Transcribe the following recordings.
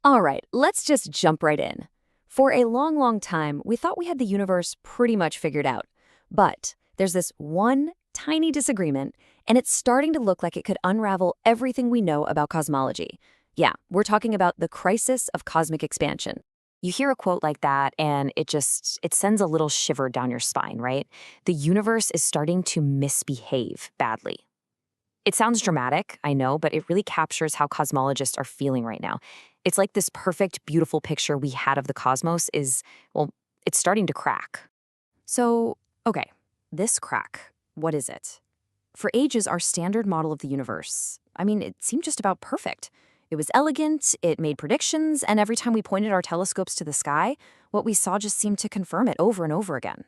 All right, let's just jump right in. For a long, long time, we thought we had the universe pretty much figured out. But there's this one tiny disagreement, and it's starting to look like it could unravel everything we know about cosmology. Yeah, we're talking about the crisis of cosmic expansion. You hear a quote like that, and it sends a little shiver down your spine, right? The universe is starting to misbehave badly. It sounds dramatic, I know, but it really captures how cosmologists are feeling right now. It's like this perfect, beautiful picture we had of the cosmos well, it's starting to crack. So, okay, this crack, what is it? For ages, our standard model of the universe, it seemed just about perfect. It was elegant, it made predictions, and every time we pointed our telescopes to the sky, what we saw just seemed to confirm it over and over again.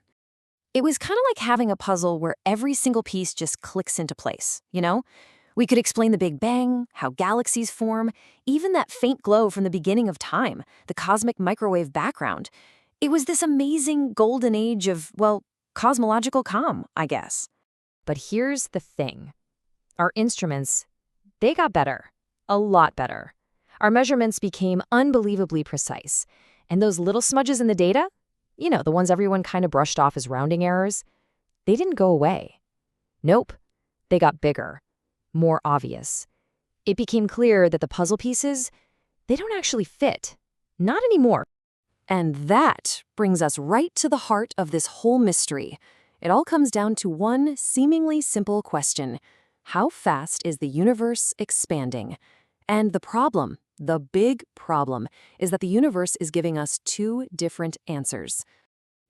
It was kind of like having a puzzle where every single piece just clicks into place, you know? We could explain the Big Bang, how galaxies form, even that faint glow from the beginning of time, the cosmic microwave background. It was this amazing golden age of, well, cosmological calm, I guess. But here's the thing. Our instruments, they got better. A lot better. Our measurements became unbelievably precise. And those little smudges in the data, the ones everyone kind of brushed off as rounding errors, they didn't go away. Nope. They got bigger, more obvious. It became clear that the puzzle pieces, they don't actually fit. Not anymore. And that brings us right to the heart of this whole mystery. It all comes down to one seemingly simple question. How fast is the universe expanding? And the big problem, is that the universe is giving us two different answers.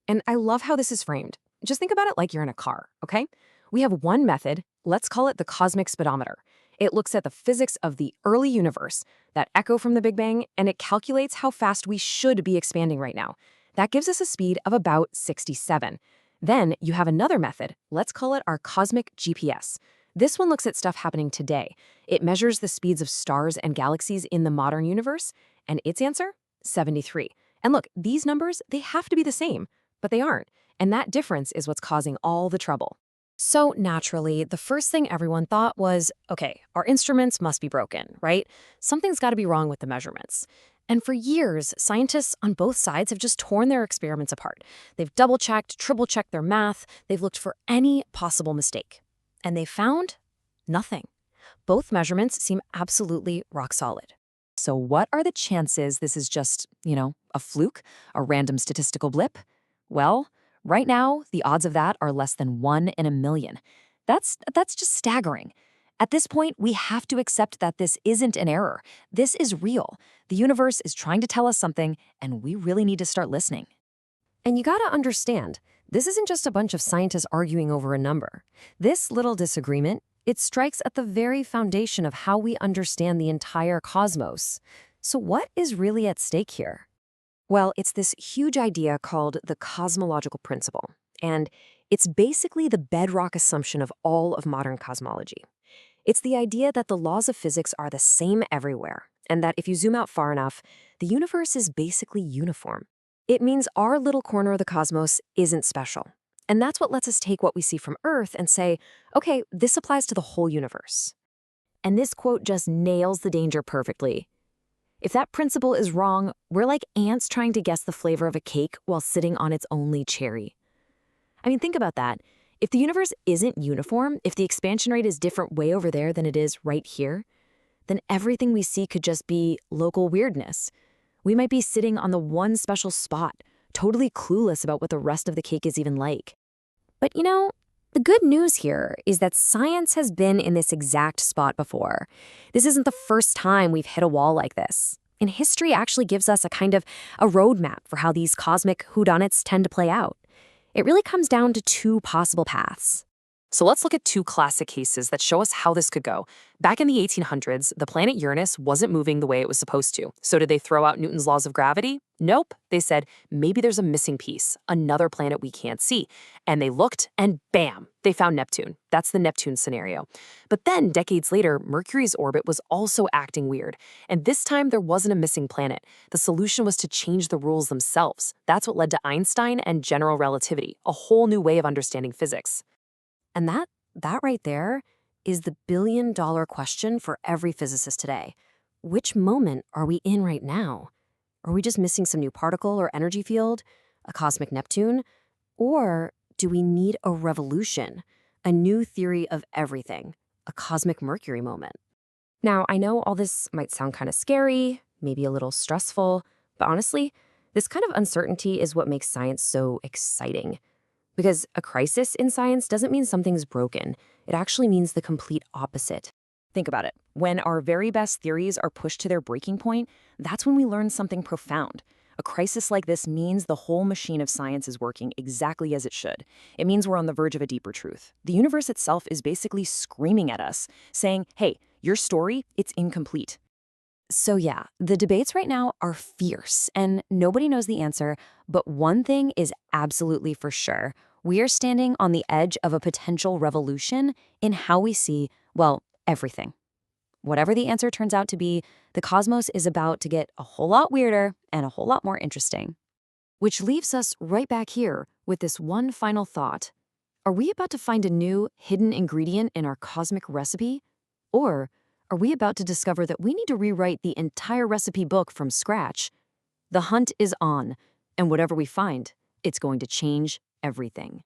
And I love how this is framed. Just think about it like you're in a car, okay? We have one method, let's call it the cosmic speedometer. It looks at the physics of the early universe, that echo from the Big Bang, and it calculates how fast we should be expanding right now. That gives us a speed of about 67. Then you have another method, let's call it our cosmic GPS. This one looks at stuff happening today. It measures the speeds of stars and galaxies in the modern universe, and its answer? 73. And look, these numbers, they have to be the same, but they aren't. And that difference is what's causing all the trouble. So naturally, the first thing everyone thought was, okay, our instruments must be broken, right? Something's got to be wrong with the measurements. And for years, scientists on both sides have just torn their experiments apart. They've double-checked, triple-checked their math. They've looked for any possible mistake. And they found nothing. Both measurements seem absolutely rock solid. So what are the chances this is just, a fluke, a random statistical blip? Well, right now, the odds of that are less than 1 in a million. That's just staggering. At this point, we have to accept that this isn't an error. This is real. The universe is trying to tell us something, and we really need to start listening. And you gotta understand, this isn't just a bunch of scientists arguing over a number. This little disagreement, it strikes at the very foundation of how we understand the entire cosmos. So what is really at stake here? Well, it's this huge idea called the cosmological principle, and it's basically the bedrock assumption of all of modern cosmology. It's the idea that the laws of physics are the same everywhere, and that if you zoom out far enough, the universe is basically uniform. It means our little corner of the cosmos isn't special. And that's what lets us take what we see from Earth and say, okay, this applies to the whole universe. And this quote just nails the danger perfectly. If that principle is wrong, we're like ants trying to guess the flavor of a cake while sitting on its only cherry. Think about that. If the universe isn't uniform, if the expansion rate is different way over there than it is right here, then everything we see could just be local weirdness. We might be sitting on the one special spot, totally clueless about what the rest of the cake is even like. But the good news here is that science has been in this exact spot before. This isn't the first time we've hit a wall like this. And history actually gives us a kind of a roadmap for how these cosmic whodunits tend to play out. It really comes down to two possible paths. So let's look at two classic cases that show us how this could go. Back in the 1800s, the planet Uranus wasn't moving the way it was supposed to. So did they throw out Newton's laws of gravity? Nope. They said, maybe there's a missing piece, another planet we can't see. And they looked, and bam, they found Neptune. That's the Neptune scenario. But then, decades later, Mercury's orbit was also acting weird. And this time, there wasn't a missing planet. The solution was to change the rules themselves. That's what led to Einstein and general relativity, a whole new way of understanding physics. And that right there is the billion-dollar question for every physicist today. which moment are we in right now? Are we just missing some new particle or energy field, a cosmic Neptune? Or do we need a revolution, a new theory of everything, a cosmic Mercury moment? Now, I know all this might sound kind of scary, maybe a little stressful, but honestly, this kind of uncertainty is what makes science so exciting. Because a crisis in science doesn't mean something's broken. It actually means the complete opposite. Think about it. When our very best theories are pushed to their breaking point, that's when we learn something profound. A crisis like this means the whole machine of science is working exactly as it should. It means we're on the verge of a deeper truth. The universe itself is basically screaming at us, saying, hey, your story, it's incomplete. So yeah, the debates right now are fierce, and nobody knows the answer, but one thing is absolutely for sure. We are standing on the edge of a potential revolution in how we see, well, everything. Whatever the answer turns out to be, the cosmos is about to get a whole lot weirder and a whole lot more interesting. Which leaves us right back here with this one final thought. Are we about to find a new, hidden ingredient in our cosmic recipe? Or are we about to discover that we need to rewrite the entire recipe book from scratch? The hunt is on, and whatever we find, it's going to change everything.